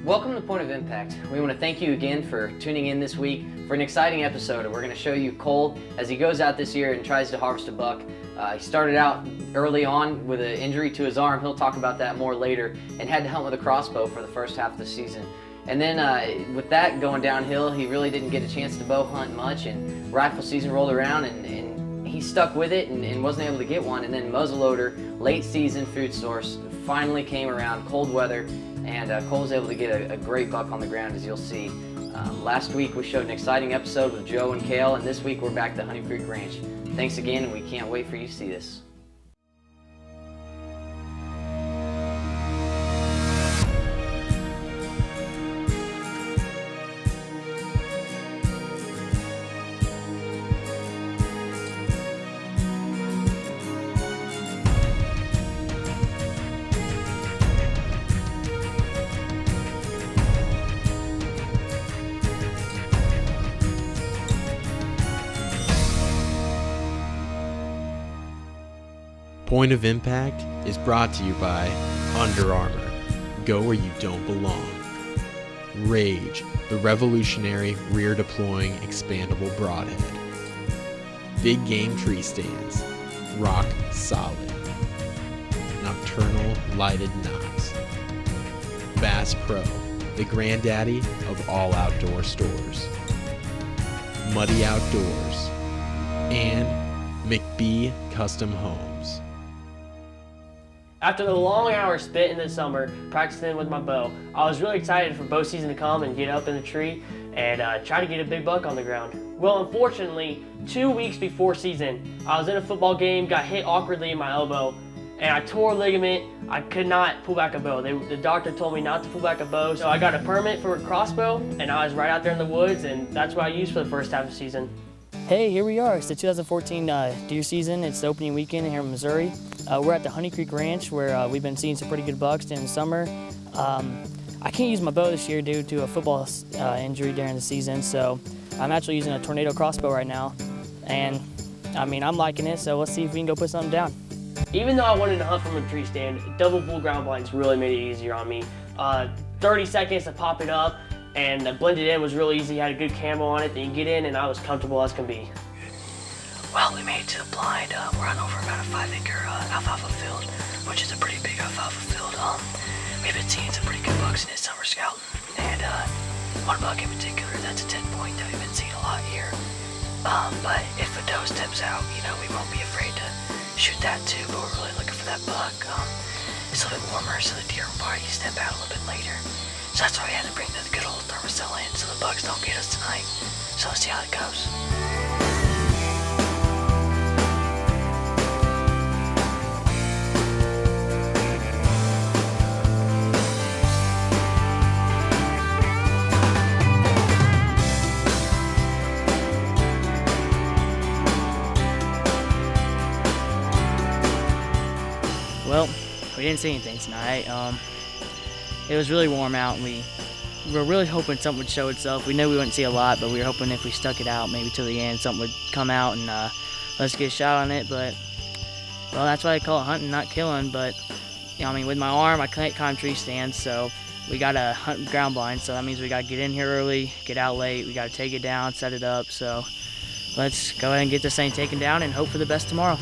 Welcome to Point of Impact. We want to thank you again for tuning in this week for an exciting episode. We're going to show you Cole as he goes out this year and tries to harvest a buck. He started out early on with an injury to his arm. He'll talk about that more later, and had to hunt with a crossbow for the first half of the season. And then with that going downhill, he really didn't get a chance to bow hunt much, and rifle season rolled around and he stuck with it and wasn't able to get one. And then muzzleloader, late season food source, finally came around, cold weather, and Cole was able to get a great buck on the ground, as you'll see. Last week we showed an exciting episode with Joe and Kale, and this week we're back to Honey Creek Ranch. Thanks again, and we can't wait for you to see this. Point of Impact is brought to you by Under Armour. Go where you don't belong. Rage, the revolutionary rear-deploying expandable broadhead. Big Game Tree Stands. Rock solid. Nocturnal lighted knocks. Bass Pro, the granddaddy of all outdoor stores. Muddy Outdoors. And McBee Custom Homes. After the long hours spent in the summer practicing with my bow, I was really excited for bow season to come and get up in the tree and try to get a big buck on the ground. Well, unfortunately, 2 weeks before season, I was in a football game, got hit awkwardly in my elbow, and I tore a ligament. I could not pull back a bow. The doctor told me not to pull back a bow, so I got a permit for a crossbow, and I was right out there in the woods, and that's what I used for the first half of the season. Hey, here we are. It's the 2014 deer season. It's the opening weekend here in Missouri. We're at the Honey Creek Ranch where we've been seeing some pretty good bucks during the summer. I can't use my bow this year due to a football injury during the season, so I'm actually using a Tornado crossbow right now. And I mean, I'm liking it, so let's see if we can go put something down. Even though I wanted to hunt from a tree stand, double bull ground blinds really made it easier on me. 30 seconds to pop it up, and the blended in was really easy. Had a good camo on it. Then you get in, and I was comfortable as can be. Well, we made it to the blind. We're on over about a 5-acre alfalfa field, which is a pretty big alfalfa field. We've been seeing some pretty good bucks in this summer scouting, and one buck in particular, that's a 10-point that we've been seeing a lot here. But if a doe steps out, we won't be afraid to shoot that too, but we're really looking for that buck. It's a little bit warmer, so the deer will probably step out a little bit later. So that's why we had to bring the good old thermocell in so the bugs don't get us tonight. So let's see how it goes. Well, we didn't see anything tonight. It was really warm out, and we were really hoping something would show itself. We knew we wouldn't see a lot, but we were hoping if we stuck it out maybe till the end, something would come out and let's get a shot on it. But, well, that's why I call it hunting, not killing. But, with my arm, I can't climb tree stands, so we got to hunt ground blind. So that means we got to get in here early, get out late. We got to take it down, set it up. So let's go ahead and get this thing taken down and hope for the best tomorrow.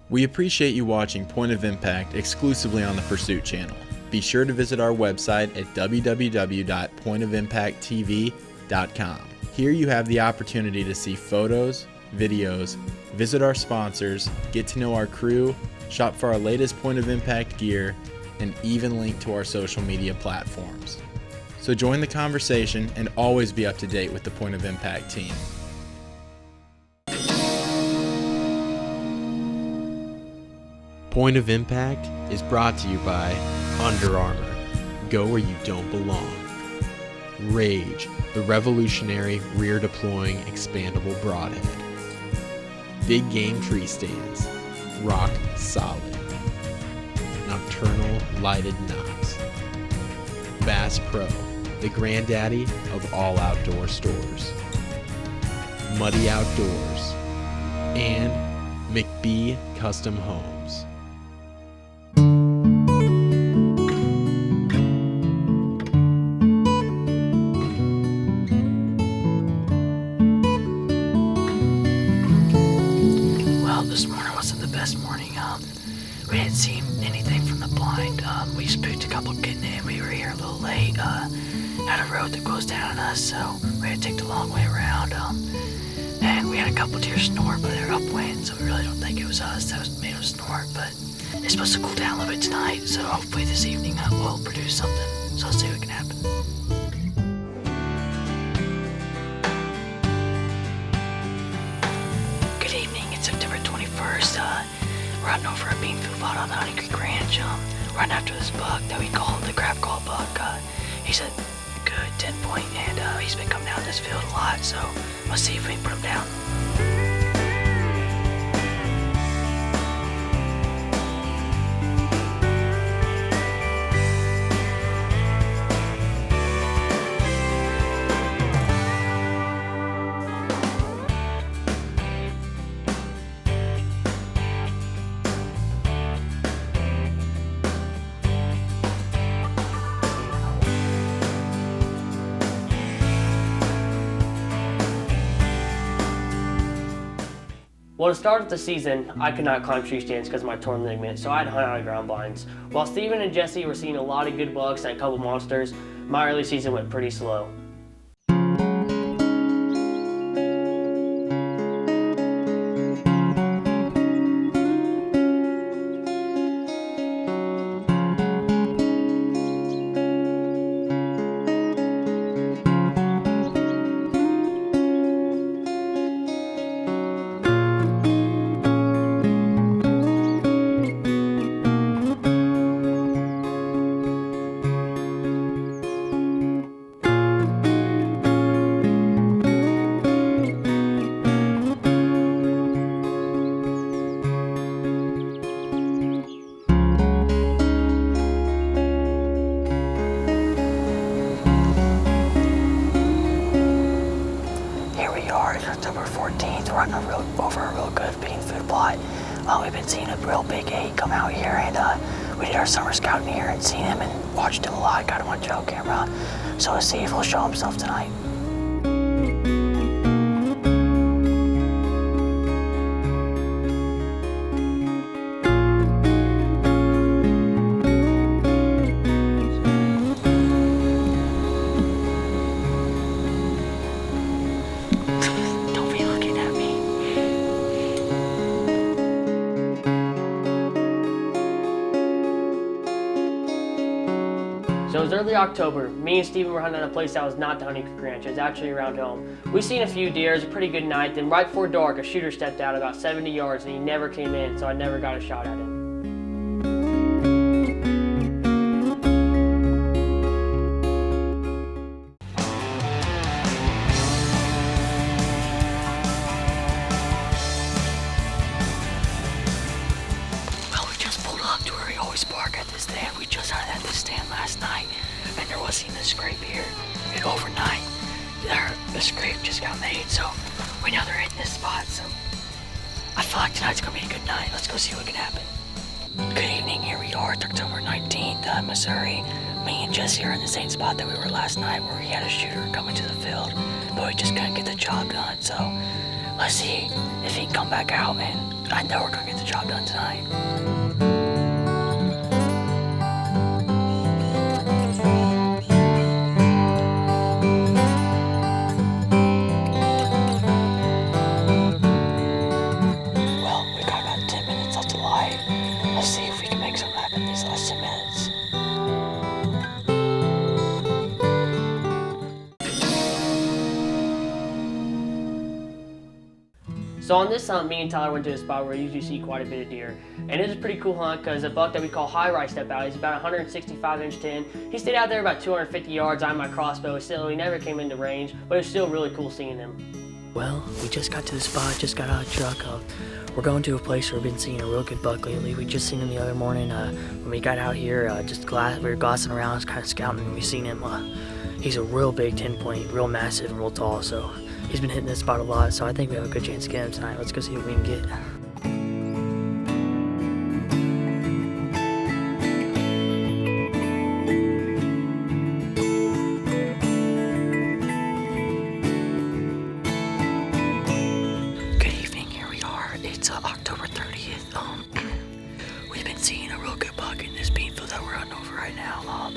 We appreciate you watching Point of Impact exclusively on the Pursuit channel. Be sure to visit our website at www.pointofimpacttv.com. Here you have the opportunity to see photos, videos, visit our sponsors, get to know our crew, shop for our latest Point of Impact gear, and even link to our social media platforms. So join the conversation and always be up to date with the Point of Impact team. Point of Impact is brought to you by Under Armour. Go where you don't belong. Rage, the revolutionary rear-deploying expandable broadhead. Big Game Tree Stands. Rock solid. Nocturnal lighted knocks. Bass Pro, the granddaddy of all outdoor stores. Muddy Outdoors. And McBee Custom Homes. had a road that goes down on us, so we had to take the long way around. And we had a couple deer snort, but they're upwind, so we really don't think it was us that made them snort. But it's supposed to cool down a little bit tonight, so hopefully this evening we'll produce something. So let's see what can happen. Good evening, it's September 21st. We're hunting over a bean food lot on the Honey Creek Ranch. Running after this buck that we call the crab call buck. He's a good 10 point, and he's been coming down this field a lot, so let's see if we can put him down. Well, to start off the season, I could not climb tree stands because of my torn ligament, so I had to hunt out of ground blinds. While Steven and Jesse were seeing a lot of good bucks and a couple monsters, my early season went pretty slow. October 14th, we're hunting over a real good bean food plot. We've been seeing a real big 8 come out here, and we did our summer scouting here and seen him and watched him a lot, got him on trail camera. So let's see if he'll show himself tonight. So it was early October. Me and Steven were hunting at a place that was not the Honey Creek Ranch. It was actually around home. We seen a few deer. It was a pretty good night. Then right before dark, a shooter stepped out about 70 yards and he never came in, so I never got a shot at him. Park at this stand. We just hunted at this stand last night, and there wasn't even a scrape here. And overnight, the scrape just got made, so we know they're hitting this spot. So I feel like tonight's gonna be a good night. Let's go see what can happen. Good evening. Here we are. It's October 19th, Missouri. Me and Jesse are in the same spot that we were last night, where we had a shooter coming to the field, but we just couldn't get the job done. So let's see if he can come back out, and I know we're gonna get the job done tonight. Let's see if we can make something happen these last 10 minutes. So on this hunt, me and Tyler went to a spot where we usually see quite a bit of deer. And it was a pretty cool hunt because a buck that we call High Rise stepped out. He's about 165-inch 10. He stayed out there about 250 yards on my crossbow. Still, he never came into range, but it was still really cool seeing him. Well, we just got to the spot, just got out of the truck. We're going to a place where we've been seeing a real good buck lately. We just seen him the other morning when we got out here. We were glassing around, kind of scouting, and we seen him. He's a real big 10-point, real massive, and real tall. So he's been hitting this spot a lot. So I think we have a good chance to get him tonight. Let's go see what we can get. October 30th. We've been seeing a real good buck in this bean field that we're hunting over right now.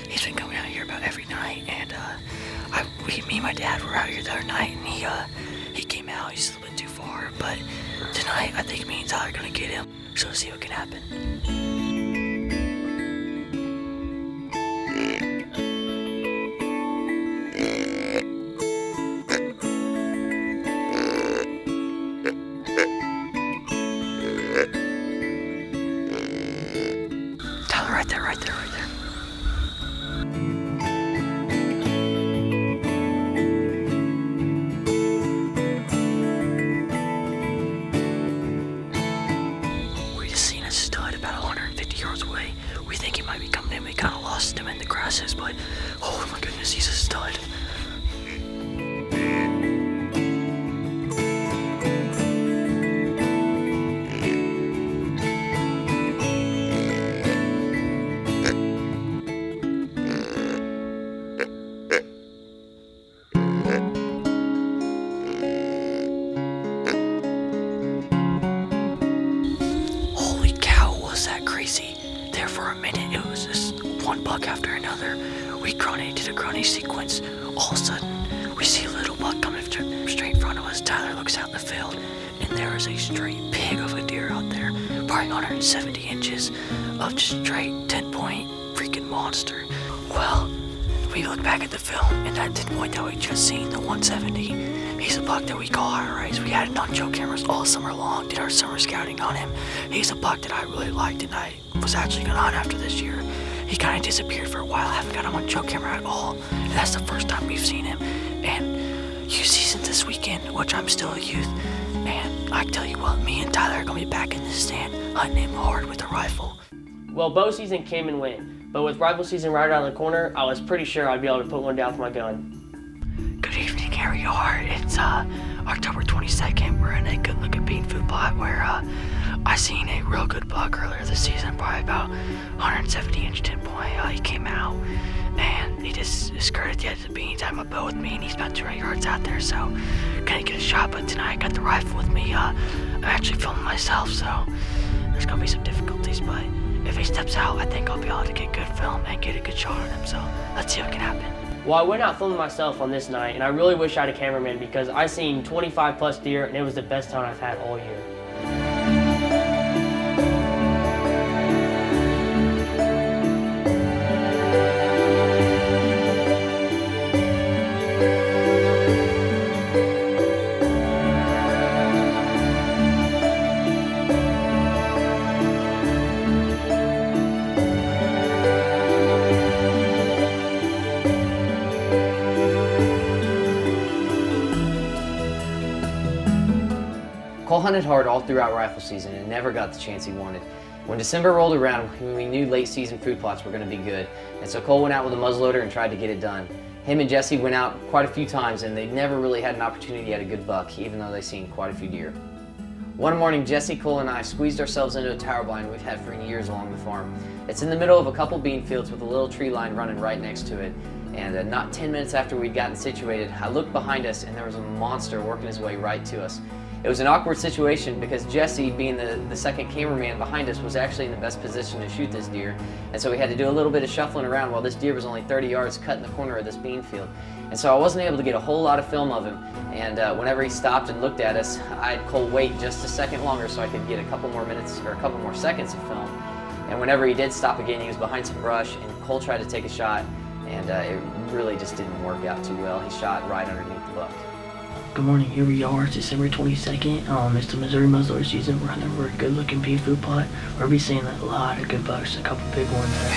He's he's been coming out here about every night, and me and my dad were out here the other night, and he came out. He's a little bit too far, but tonight I think me and Tyler are gonna get him. So let's see what can happen. Tyler, right there, right there, right there. We just seen a stud about 150 yards away. We think he might be coming in. We kind of lost him in the grasses, but oh my goodness, he's a stud. Holy cow, was that crazy? There for a minute, it was just one buck after another. We did a grunny sequence. All of a sudden, we see a little buck coming straight in front of us. Tyler looks out in the field, and there is a straight pig of a deer out there, probably 170 inches of just straight 10-point freaking monster. Well, we look back at the film, and that 10-point that we just seen, the 170, he's a buck that we call Iron Rays. We had it on show cameras all summer long, did our summer scouting on him. He's a buck that I really liked, and I was actually gonna hunt after this year. He kind of disappeared for a while. I haven't got him on show camera at all, and that's the first time we've seen him. And youth season this weekend, which I'm still a youth, and I tell you what, me and Tyler are gonna be back in the stand hunting him hard with a rifle. Well, bow season came and went, but with rifle season right around the corner, I was pretty sure I'd be able to put one down with my gun. Good evening, here we are. It's October 22nd. We're in a good looking bean food plot where I seen a real good buck earlier this season, probably about 170 inch 10 point. He came out and he just skirted the edge of the beans. I had my bow with me and he's about 200 yards out there, so couldn't get a shot. But tonight I got the rifle with me. I'm actually filming myself, so there's gonna be some difficulties, but if he steps out, I think I'll be able to get good film and get a good shot on him, so let's see what can happen. Well, I went out filming myself on this night, and I really wish I had a cameraman because I seen 25 plus deer, and it was the best hunt I've had all year. Cole hunted hard all throughout rifle season and never got the chance he wanted. When December rolled around, we knew late season food plots were going to be good, and so Cole went out with a muzzleloader and tried to get it done. Him and Jesse went out quite a few times, and they never really had an opportunity at a good buck, even though they seen quite a few deer. One morning, Jesse, Cole, and I squeezed ourselves into a tower blind we've had for years along the farm. It's in the middle of a couple bean fields with a little tree line running right next to it. And not 10 minutes after we'd gotten situated, I looked behind us and there was a monster working his way right to us. It was an awkward situation because Jesse, being the second cameraman behind us, was actually in the best position to shoot this deer. And so we had to do a little bit of shuffling around while this deer was only 30 yards cut in the corner of this bean field. And so I wasn't able to get a whole lot of film of him. And whenever he stopped and looked at us, I had Cole wait just a second longer so I could get a couple more minutes or a couple more seconds of film. And whenever he did stop again, he was behind some brush and Cole tried to take a shot, and it really just didn't work out too well. He shot right underneath the buck. Good morning, here we are, it's December 22nd. It's the Missouri muzzleloader season. We're hunting over a good looking bean food plot. We're be seeing a lot of good bucks, a couple big ones there.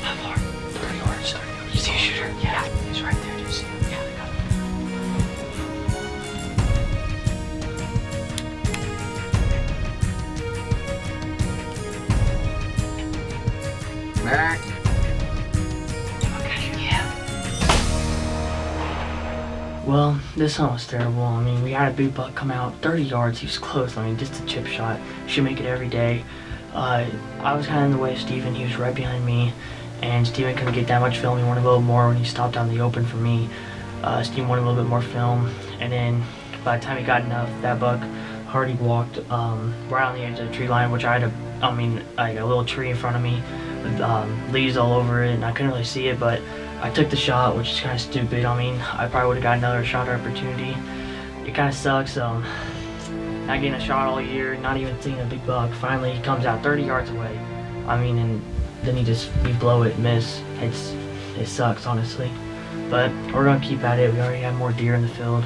How far? 30 yards. You see a shooter? Yeah, he's right there. Do you see him? Yeah, I got him. Merrick. Well, this hunt was terrible. I mean, we had a big buck come out 30 yards. He was close. I mean, just a chip shot. Should make it every day. I was kind of in the way of Steven. He was right behind me, and Steven couldn't get that much film. He wanted a little more when he stopped out in the open for me. Steven wanted a little bit more film, and then by the time he got enough, that buck already walked right on the edge of the tree line, which I had to I mean, like a little tree in front of me with leaves all over it, and I couldn't really see it, but I took the shot, which is kind of stupid. I mean, I probably would have got another shot opportunity. It kind of sucks. Not getting a shot all year, not even seeing a big buck. Finally, he comes out 30 yards away. I mean, and then we blow it, miss. It sucks, honestly. But we're gonna keep at it. We already have more deer in the field.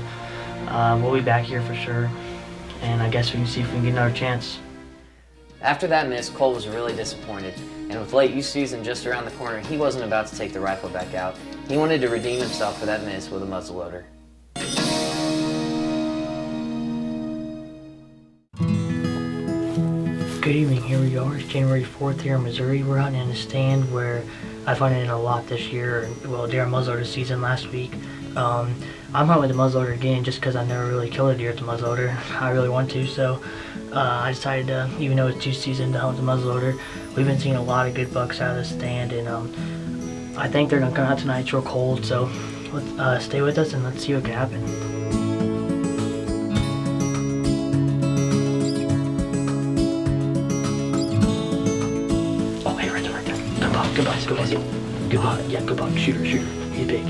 We'll be back here for sure, and I guess we can see if we can get another chance. After that miss, Cole was really disappointed, and with late youth season just around the corner, he wasn't about to take the rifle back out. He wanted to redeem himself for that miss with a muzzleloader. Good evening, here we are. It's January 4th here in Missouri. We're hunting in a stand where I find it a lot this year, well, during muzzleloader season last week. I'm hunting with the muzzleloader again just because I never really killed a deer with the muzzleloader. I really want to, so I decided to, even though it's 2 season, to hunt with the muzzleloader. We've been seeing a lot of good bucks out of the stand, and I think they're gonna come out tonight. It's real cold, so let's stay with us and let's see what can happen. Oh, hey, right there. Good buck, good buck, good buck. Good buck, yeah, good buck. Shooter. He's big.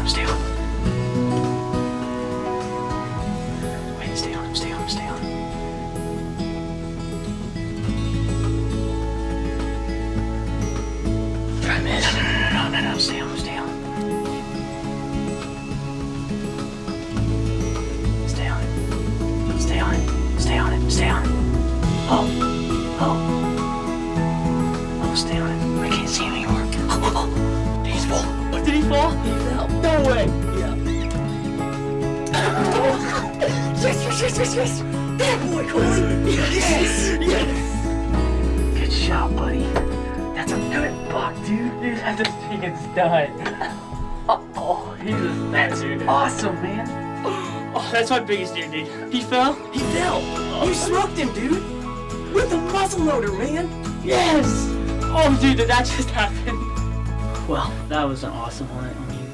Stay on. Try to miss. No. Stay on. Stay on it. Oh, stay on it. I can't see him anymore. Oh, he's full. Oh, did he fall? He fell. No way. Yes. That boy, Cole. Yes. Good shot, buddy. That's a good buck, dude. Dude, that's a freaking stud. Oh, he's a stud, dude. Awesome, man. Oh, that's my biggest deer, dude. He fell? He fell. You smoked him, dude. With a muzzleloader, man. Yes! Oh, dude, did that just happen? Well, that was an awesome hunt. I mean,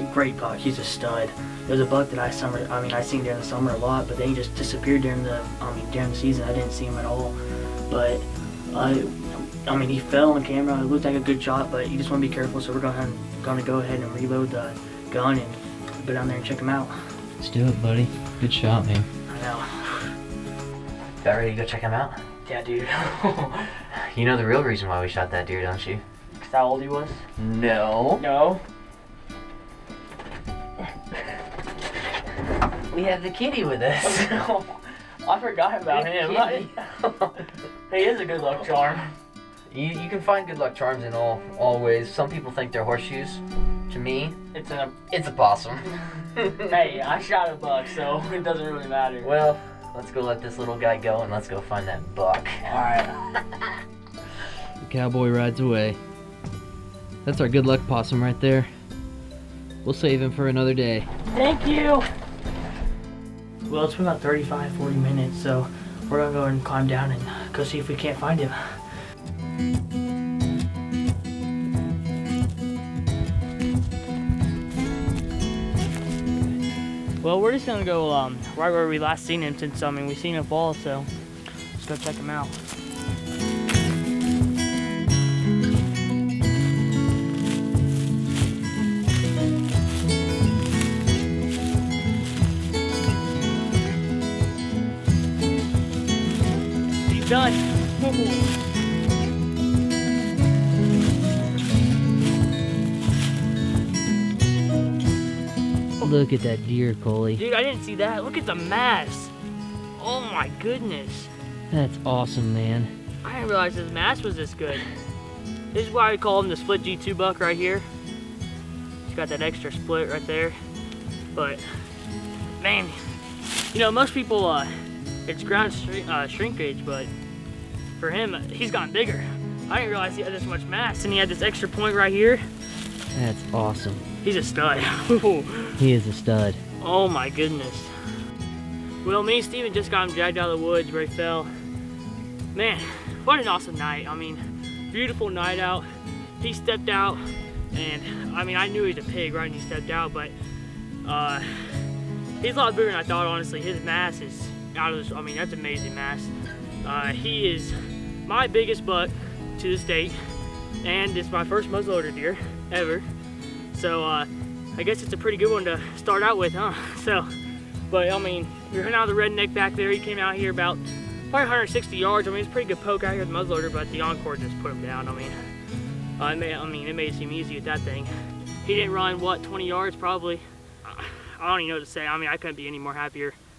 a great buck. He's a stud. There's a buck that I seen during the summer a lot, but then he just disappeared during the season. I didn't see him at all. But I mean, he fell on camera. It looked like a good shot, but you just want to be careful. So we're gonna go ahead and reload the gun and go down there and check him out. Let's do it, buddy. Good shot, man. I know. About ready to go check him out? Yeah, dude. You know the real reason why we shot that deer, don't you? Is that how old he was? No. No. We have the kitty with us. I forgot about him. He is a good luck charm. You can find good luck charms in all ways. Some people think they're horseshoes. To me, It's it's a possum. Hey, I shot a buck, so it doesn't really matter. Well, let's go let this little guy go and let's go find that buck. Alright. The cowboy rides away. That's our good luck possum right there. We'll save him for another day. Thank you. Well, it's been about 35, 40 minutes, so we're gonna go and climb down and go see if we can't find him. Well, we're just gonna go right where we last seen him since we seen him fall, so let's go check him out. He's done. Look at that deer, Coley. Dude, I didn't see that. Look at the mass. Oh my goodness. That's awesome, man. I didn't realize his mass was this good. This is why we call him the split G2 buck right here. He's got that extra split right there. But, man, you know, most people, it's ground shrinkage, but for him, he's gotten bigger. I didn't realize he had this much mass, and he had this extra point right here. That's awesome. He's a stud. He is a stud. Oh my goodness. Well, me and Steven just got him dragged out of the woods where he fell. Man, what an awesome night. I mean, beautiful night out. He stepped out, and I mean, I knew he was a pig right when he stepped out, but he's a lot bigger than I thought, honestly. His mass is out of this, I mean, that's amazing mass. He is my biggest buck to this date, and it's my first muzzleloader deer ever. So I guess it's a pretty good one to start out with, huh? So, but I mean, you're hitting out of the redneck back there. He came out here about probably 160 yards. I mean, it's a pretty good poke out here with the muzzleloader, but the Encore just put him down. I mean, it made it seem easy with that thing. He didn't run, what, 20 yards probably? I don't even know what to say. I mean, I couldn't be any more happier.